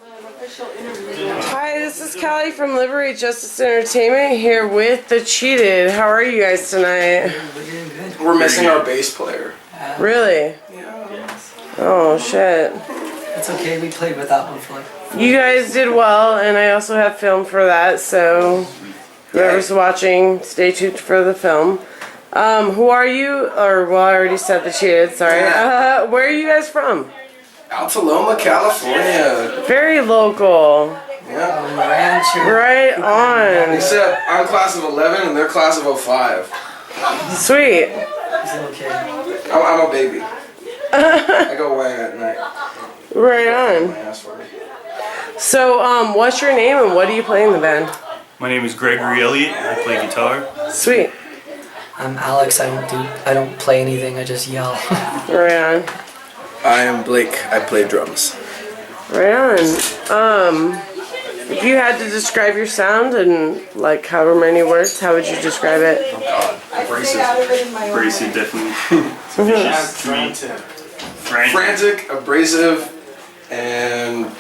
Hi, this is Callie from Liberate Justice Entertainment here with the Cheated. How are you guys tonight? We're missing our bass player. Really? Yeah. Oh shit. It's okay, we played with that one for like... You guys did well, and I also have film for that, so whoever's watching, stay tuned for the film. Who are you? Or, well, I already said the Cheated, sorry. Where are you guys from? Altaloma, California. Very local. Yeah. Right on. Except I'm class of 11 and they're class of 05. Sweet. It's okay. I'm a baby. I go away at night. Right on. So, what's your name and what do you play in the band? My name is Gregory Elliott. I play guitar. Sweet. I'm Alex. I don't play anything. I just yell. Right on. I am Blake. I play drums. Right on. If you had to describe your sound in like however many words, how would you describe it? Oh God, abrasive. Abrasive, definitely. Frantic, abrasive, and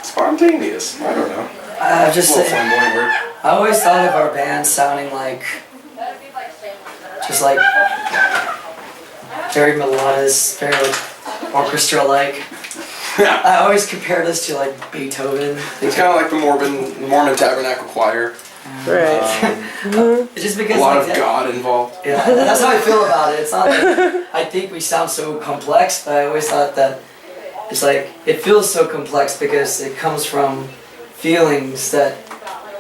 spontaneous. I don't know. I just It's a little flamboyant word. I always thought of our band sounding like just like very melodious, very like orchestra-like. I always compared us to like Beethoven. It's kind of like the Mormon Tabernacle Choir. Right. It's just because A lot like of God involved. Yeah, that's how I feel about it. It's not like I think we sound so complex, but I always thought that it's like it feels so complex because it comes from feelings that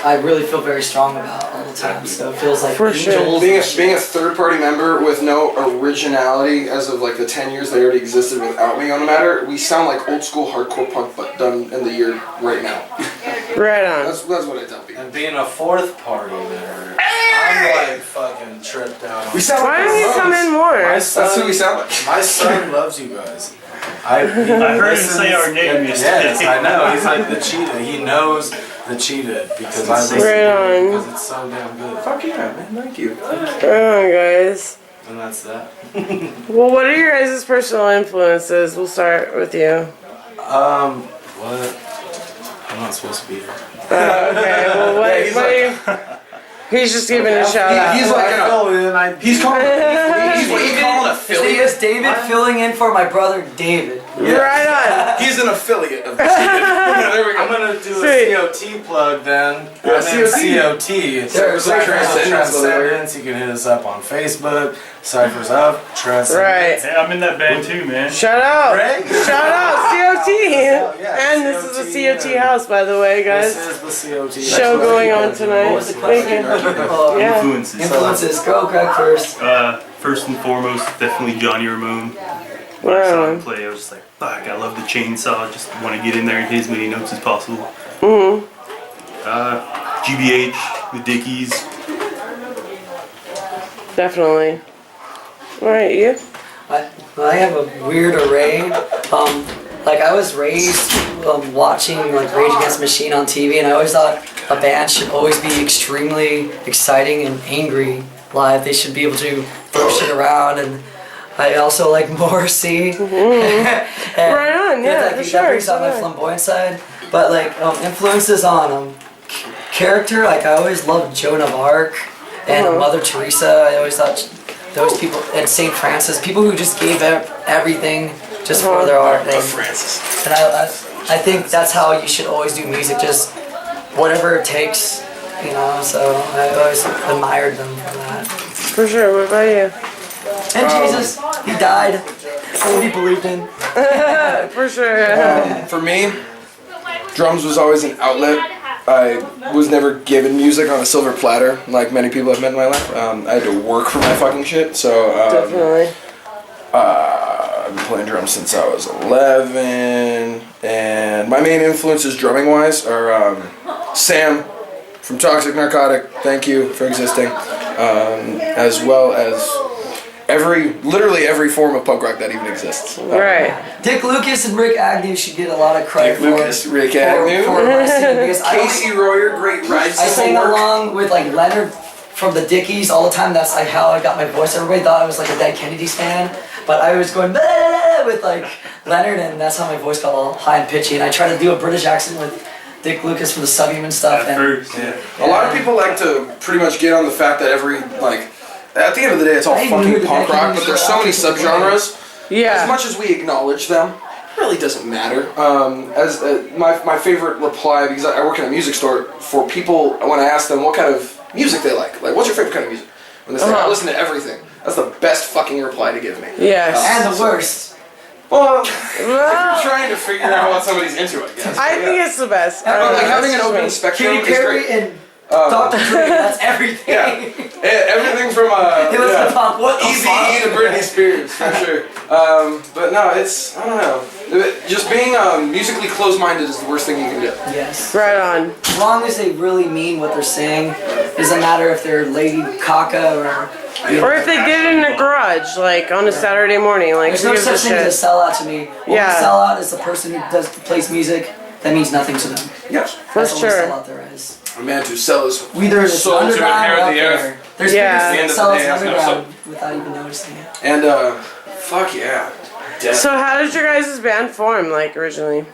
I really feel very strong about all the time. So it feels like For sure. angels. Being a third-party member with no originality as of like the 10 years they already existed without me on the matter, we sound like old school hardcore punk but done in the year right now. Right on. That's what I tell people. And being a fourth party member, I'm like fucking tripped out. We sound Why like don't you come in more? That's who we sound like. My son loves you guys. I heard him say our name yesterday. Yes, I know. He's like the Cheated. He knows the Cheated because I listen Right to it on. because it's so damn good. Fuck yeah, man. Thank you. Right on, guys. And that's that. Well, what are your guys' personal influences? We'll start with you. What? I'm not supposed to be here. Okay, well, he's just giving a shout out. He's like he's calling. He's what you call an His name affiliate. is David, filling in for my brother David. Right on. He's an affiliate of the There we go. I'm gonna do Sweet. a C.O.T plug then. Yeah, My name's C.O.T. C.O.T. Ciphers of Transcendence. You can hit us up on Facebook. Ciphers of Transcendence. Right. Hey, I'm in that band too, man. Shout out. Right? Shout out, C.O.T. Yeah, And this is the C.O.T. C.O.T House, by the way, guys. This is the C.O.T. Show going on tonight. What was the Thank question? you. Yeah. Influences. Influences. Go, Greg, first. First and foremost, definitely Johnny Ramone. When I Right saw him on. play, I was just like, fuck, I love the chainsaw. Just want to get in there and hit as many notes as possible. GBH, the Dickies. Definitely. Alright, you? I have a weird array. Like I was raised watching like Rage Against the Machine on TV, and I always thought a band should always be extremely exciting and angry live. They should be able to throw shit around, and I also like Morrissey. Right on, yeah, for sure. That brings out my flamboyant side. But like influences on character, like I always loved Joan of Arc and Mother Teresa. I always thought those people, and St. Francis, people who just gave everything just for their art. Francis. And I think that's how you should always do music, just whatever it takes, you know. So I always admired them for that. For sure, what about you? And Jesus, he died. That's what he believed in. For sure. For me, drums was always an outlet. I was never given music on a silver platter like many people I've met in my life. I had to work for my fucking shit. So Definitely. I've been playing drums since I was 11, and my main influences drumming-wise are Sam from Toxic Narcotic. Thank you for existing, as well as literally every form of punk rock that even exists. Right. Dick Lucas and Rick Agnew should get a lot of credit Dick Lucas, Rick Agnew. for my singing, because Casey Royer, great ride. I sang along with like Leonard from the Dickies all the time. That's like how I got my voice. Everybody thought I was like a Dead Kennedys fan, but I was going with like Leonard, and that's how my voice got all high and pitchy. And I tried to do a British accent with Dick Lucas for the Subium and stuff. At first, Yeah. A lot of people like to pretty much get on the fact that every, like, at the end of the day, it's all I even knew fucking the punk rock, but there's so many subgenres. Yeah. As much as we acknowledge them, it really doesn't matter. My favorite reply, because I work in a music store, for people, when I ask them what kind of music they like what's your favorite kind of music? When they say, I listen to everything, that's the best fucking reply to give me. Yes. And the worst. Well, if you're trying to figure out what somebody's into, I guess. I think it's the best. But like having an open spectrum Katy is Perry great. and Dr. Dre, that's everything. Yeah. Everything from It was the punk. What the Easy fuck? to Britney Spears, for sure. But no, it's, I don't know. Just being musically closed-minded is the worst thing you can do. Yes. Right on. As long as they really mean what they're saying, doesn't matter if they're Lady Caca or. Or if they did it in a garage, like on a Saturday morning, like There's who no gives a such thing as a shit? sellout to me. Only Yeah. sellout is the person who plays music that means nothing to them. Yes. For That's the only sure. sellout there is. A man to sell his Either it's soul to underground or inherit out the there. earth. There's Yeah. biggest At the end of the sellouts day, has no underground without even noticing it. And, fuck yeah. Death. So how did your guys' band form, like, originally?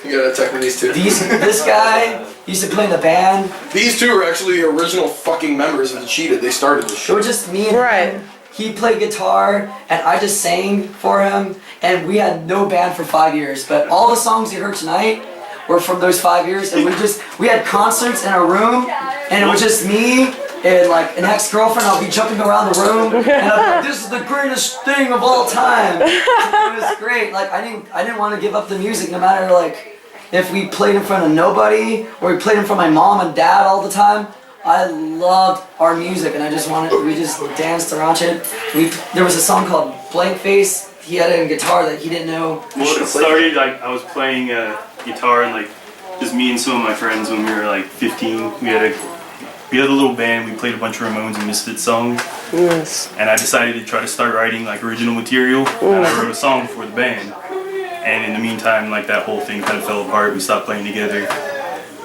You gotta attack with these two. This guy used to play in the band. These two are actually the original fucking members of the Cheated. They started this It shit. was just me and Right. him. He played guitar, and I just sang for him. And we had no band for 5 years. But all the songs you heard tonight were from those 5 years. And we had concerts in our room, and it was just me and like an ex-girlfriend. I'll be jumping around the room, and I'm like, "This is the greatest thing of all time." It was great. Like I didn't want to give up the music, no matter like if we played in front of nobody or we played in front of my mom and dad all the time. I loved our music, and we just danced around it. There was a song called Blank Face. He had it in guitar that he didn't know. Well, it started like I was playing guitar and like just me and some of my friends when we were like 15. We had a little band. We played a bunch of Ramones and Misfits songs. Yes. And I decided to try to start writing like original material. And I wrote a song for the band. And in the meantime, like that whole thing kind of fell apart. We stopped playing together.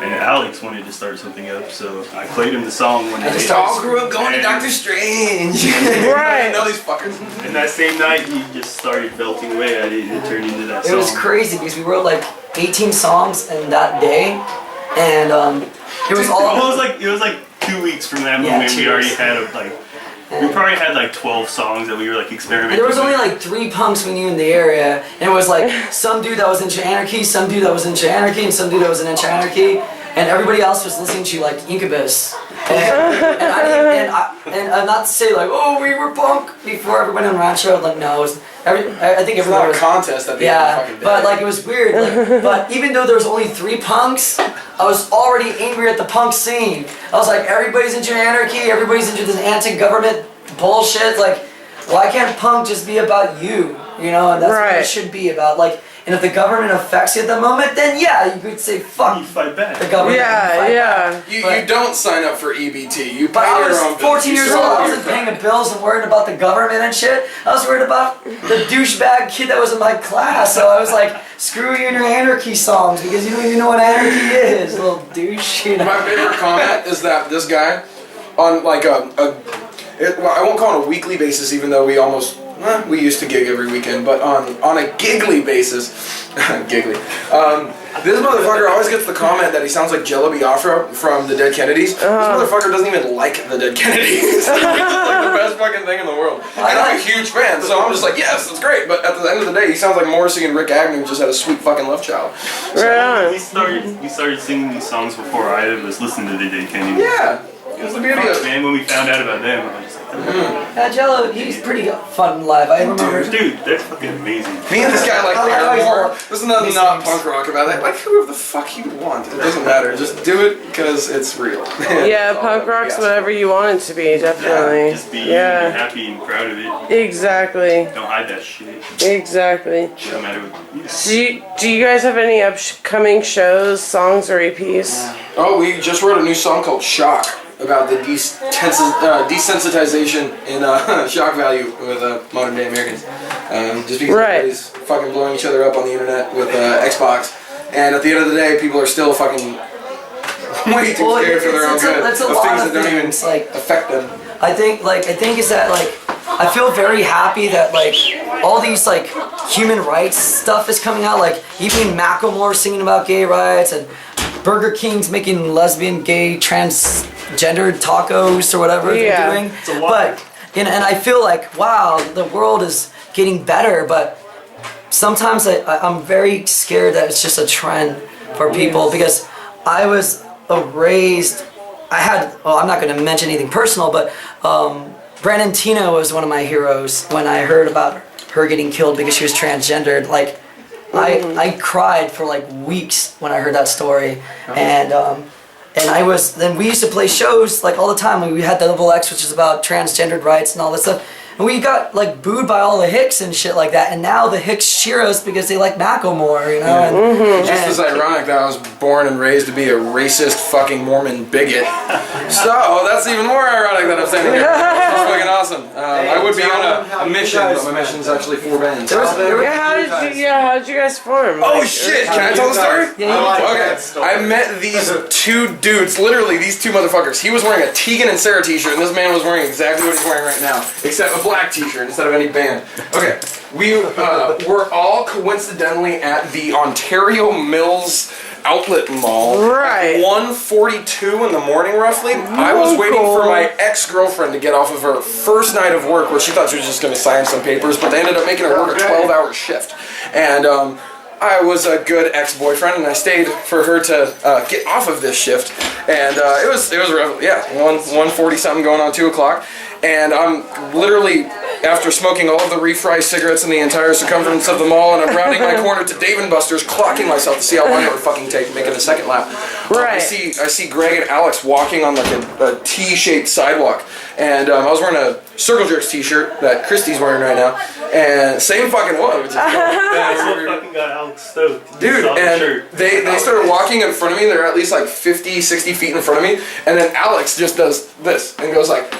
And Alex wanted to start something up, so I played him the song one night. Just all grew up going to Doctor Strange. Right. I know these fuckers. And that same night, he just started belting away at it and it turned into that song. It was crazy because we wrote like 18 songs in that day, and it was all. It was like 2 weeks from that Yeah, moment. 2 We already weeks. had we probably had like 12 songs that we were like experimenting. There was only with. like 3 punks we knew in the area, and it was like some dude that was into Anarchy, some dude that was into Anarchy, and some dude that was into Anarchy, and everybody else was listening to like Incubus. And I'm not to say like, oh, we were punk before everybody on Rancho. Like no, it was I think It's everybody not a was. contest at the end of the Yeah, fucking day. but like it was weird. Like, but even though there was only 3 punks, I was already angry at the punk scene. I was like, everybody's into anarchy, everybody's into this anti-government bullshit. Like, why can't punk just be about you? You know, and that's what Right. it should be about. Like, and if the government affects you at the moment, then yeah, you could say fuck You fight back. the government. Yeah, and fight yeah. back. You But- don't sign up for EBT. You pay But I your was own bills. 14 You years still old. I have wasn't your paying the bills and worried about the government and shit. I was worried about the douchebag kid that was in my class. So I was like, screw you and your anarchy songs because you don't even know what anarchy is, little douche. You know? My favorite comment is that this guy, on like well, I won't call it a weekly basis, even though we used to gig every weekend, but on a giggly basis, giggly. This motherfucker always gets the comment that he sounds like Jello Biafra from the Dead Kennedys. This motherfucker doesn't even like the Dead Kennedys. It's like the best fucking thing in the world. And I'm a huge fan, so I'm just like, yes, that's great. But at the end of the day, he sounds like Morrissey and Rick Agnew just had a sweet fucking love child. Right on. We started singing these songs before either of us listened to the Dead Kennedys. Yeah, it was the beauty of it. Man, when we found out about them, I was just like, Jello, he's pretty fun live. I remember. dude, they're fucking amazing. Me and this guy like Oh, yeah, Paramore. he's There's nothing not punk rock about that. Like whoever the fuck you want. It doesn't matter. Just do it because it's real. Yeah, punk rock's whatever you want it to be, definitely. Just be Yeah, happy and proud of it. exactly. Don't hide that shit. Exactly. No matter what. Do you guys have any upcoming shows, songs, or EPs? Oh, we just wrote a new song called Shock about the desensitization in shock value with modern day Americans. Just because Right. everybody's fucking blowing each other up on the internet with Xbox. And at the end of the day, people are still fucking way too Well, scared for their own good. That's a of lot things of that don't even things. Like, affect them. I think is that like I feel very happy that like all these like human rights stuff is coming out. Like even Macklemore singing about gay rights and Burger King's making lesbian, gay, transgender tacos or whatever Yeah. they're doing. But and I feel like wow, the world is getting better. But sometimes I'm very scared that it's just a trend for people because I was raised. I'm not going to mention anything personal, but Brandon Tino was one of my heroes when I heard about her getting killed because she was transgendered. Like, I cried for like weeks when I heard that story, and then we used to play shows like all the time. We had Double X, which is about transgendered rights and all this stuff. And we got like booed by all the Hicks and shit like that. And now the Hicks cheer us because they like Macklemore, you know? And, Just as ironic that I was born and raised to be a racist fucking Mormon bigot. So that's even more ironic that I'm saying it. That's fucking awesome. I would be on a mission, but my mission is actually 4 bands. How did you guys form? Oh Like, shit! Can I tell the story? that Okay. story. I met these 2 dudes, literally these 2 motherfuckers. He was wearing a Tegan and Sarah t-shirt, and this man was wearing exactly what he's wearing right now, except a black t-shirt instead of any band. Okay, we were all coincidentally at the Ontario Mills Outlet Mall. Right. At 1:42 in the morning, roughly. I was waiting for my ex-girlfriend to get off of her first night of work, where she thought she was just going to sign some papers, but they ended up making her work a 12-hour shift. And I was a good ex-boyfriend, and I stayed for her to get off of this shift. And it was 1:40 something going on 2 o'clock. And I'm literally, after smoking all of the refry cigarettes in the entire circumference of the mall, and I'm rounding my corner to Dave & Buster's, clocking myself to see how long it would fucking take, making a second lap. Right. I see Greg and Alex walking on like a T-shaped sidewalk, and I was wearing a Circle Jerks T-shirt that Christy's wearing right now, and same fucking one, which is dope. That's what fucking got Alex stoked. Dude, Saw the and shirt. they started walking in front of me. They're at least like 50, 60 feet in front of me, and then Alex just does this and goes like,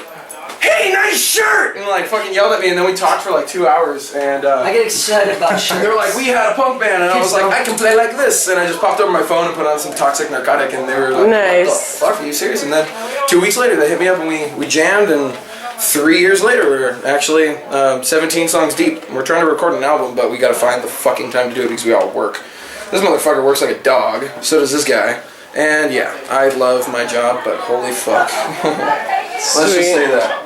"Hey, nice shirt!" and like fucking yelled at me, and then we talked for like 2 hours, and I get excited about shirts. they were like, "We had a punk band," and I was like, "I can play like this," and I just popped over my phone and put on some Toxic Narcotic, and they were like, Nice. "What the fuck, are you serious?" And then 2 weeks later, they hit me up, and we jammed, and 3 years later, we're actually 17 songs deep. We're trying to record an album, but we gotta find the fucking time to do it because we all work. This motherfucker works like a dog, so does this guy. And yeah, I love my job, but holy fuck. Let's just say that.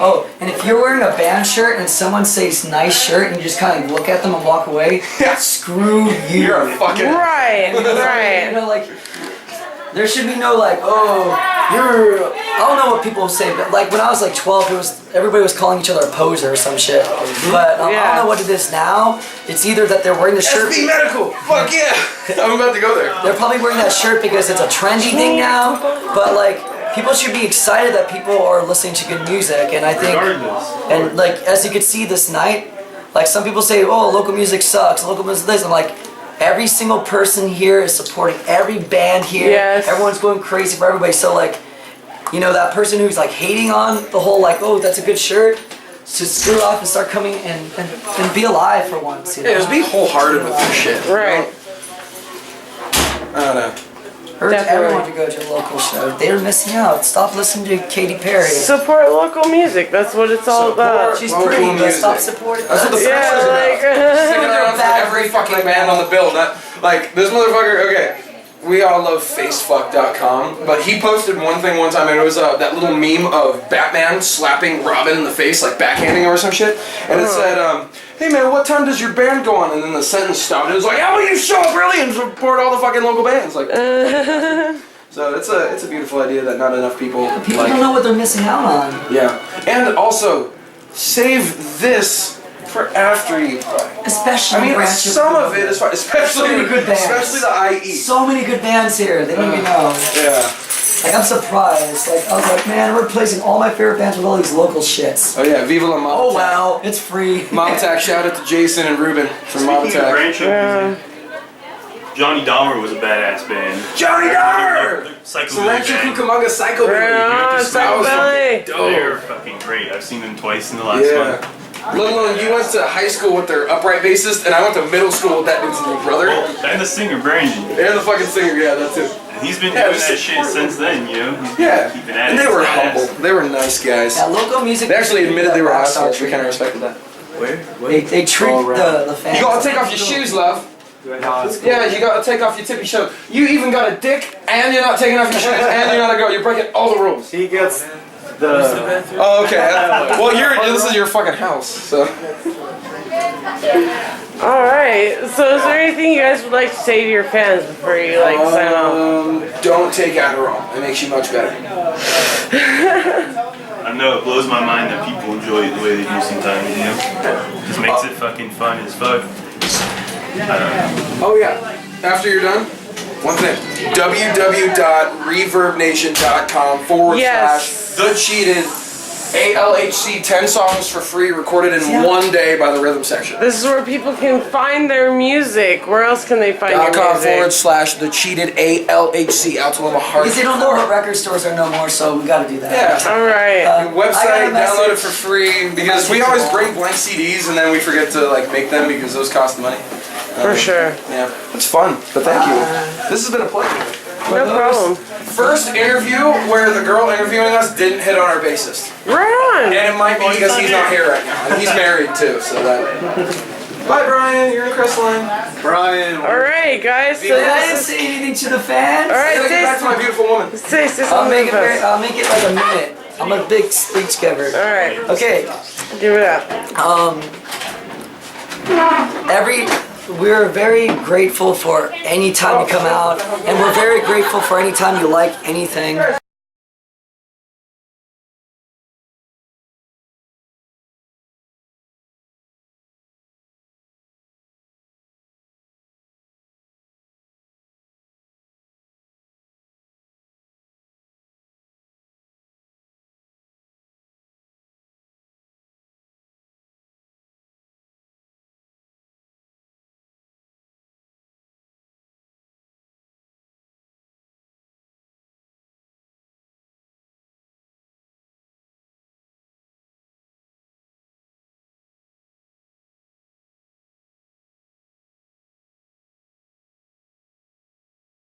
Oh, and if you're wearing a band shirt and someone says nice shirt and you just kind of look at them and walk away, Yeah. screw you. You're a fucking... Right, You right. know, like, there should be no like, oh, you're. I don't know what people say, but like when I was like 12, everybody was calling each other a poser or some shit. But I Yeah. don't know what it is now. It's either that they're wearing the shirt. SB Medical! Fuck yeah! I'm about to go there. They're probably wearing that shirt because it's a trendy thing now. But like, people should be excited that people are listening to good music, and I think, Regardless. and like as you could see this night, like some people say, oh, local music sucks, local music this. I'm like, every single person here is supporting every band here. Yes. Everyone's going crazy for everybody. So like, you know, that person who's like hating on the whole like, oh, that's a good shirt, to screw off and start coming and be alive for once. You know? Yeah, just be wholehearted with your shit. Right. I don't know. Urge Definitely. everyone to go to a local show. They're missing out. Stop listening to Katy Perry. Support local music. That's what it's all about. She's local pretty, but music. stop supporting That's what the us. French is about. Yeah, Sticking around for bad every breakup fucking right band now. on the bill. Not like this motherfucker. Okay, we all love facefuck.com, but he posted one thing one time, and it was that little meme of Batman slapping Robin in the face, like backhanding her or some shit, and it said, "Hey man, what time does your band go on?" And then the sentence stopped. And it was like, "How about you show up early and support all the fucking local bands?" Like, so it's a beautiful idea that not enough people People like. don't know what they're missing out on. Yeah, and also save this for after you play. Especially I mean, Branch some of it is fine, especially So many good bands. especially the IE. So many good bands here. They don't even know. Yeah. Like I'm surprised. Like I was like, man, we're replacing all my favorite bands with all these local shits. Oh yeah, Viva la Mob Oh Attack. wow, it's free. Mob Attack, shout out to Jason and Ruben from Mob Speaking of Attack. branch of music, Johnny Dahmer was a badass band. Johnny Dahmer! Psycho Rancho band. Cucamonga Psycho Billy. Yeah, That Psycho was Billy. fucking dope. They're fucking great. I've seen them twice in the last Yeah. month. Let alone you went to high school with their upright bassist, and I went to middle school with that dude's little brother. And the singer Brandon. And the fucking singer, yeah, that's it. He's been Yeah, doing just that shit since then, you know? He's Yeah, been keeping at and it. they were His ass. humble. They were nice guys. Yeah, local music. They actually admitted they were rock star assholes. We kind of treatment. respected that. Where? They treat the fans. You gotta take off your shoes, love. No, it's cool. Yeah, you gotta take off your tippy shoes. You even got a dick, and you're not taking off your shoes, and you're not a girl. You're breaking all the rules. He gets the. Oh, okay. Well, this is your fucking house, so. Alright, so is there anything you guys would like to say to your fans before you sign off? Don't take Adderall. It makes you much better. I know it blows my mind that people enjoy it the way they do sometimes, you know? Just makes it fucking fun as fuck. I don't know. Oh yeah. After you're done, one thing. www.reverbnation.com Yes. / The Cheated ALHC 10 songs for free recorded in one day by the rhythm section. This is where people can find their music. Where else can they find your .com music? / The Cheated ALHC out to all the heart. Because they don't know what record stores are no more, so we gotta do that. Yeah. Alright. I Website, got a download it message. for free because we always bring blank CDs and then we forget to make them because those cost money. For sure. Yeah, it's fun, but thank you. This has been a pleasure. No problem. First interview where the girl interviewing us didn't hit on our bassist. Right on. And it might be because he's not here right now. And he's married too, so that. Bye, Brian. You're in Crestline. Brian. Alright, guys. So Did I this is... say anything to the fans? Alright, Get back to my beautiful woman. say I'll something make it. to us. I'll make it like a minute. I'm a big speech giver. Alright, Okay. give it up. We're very grateful for any time you come out, and we're very grateful for any time you like anything.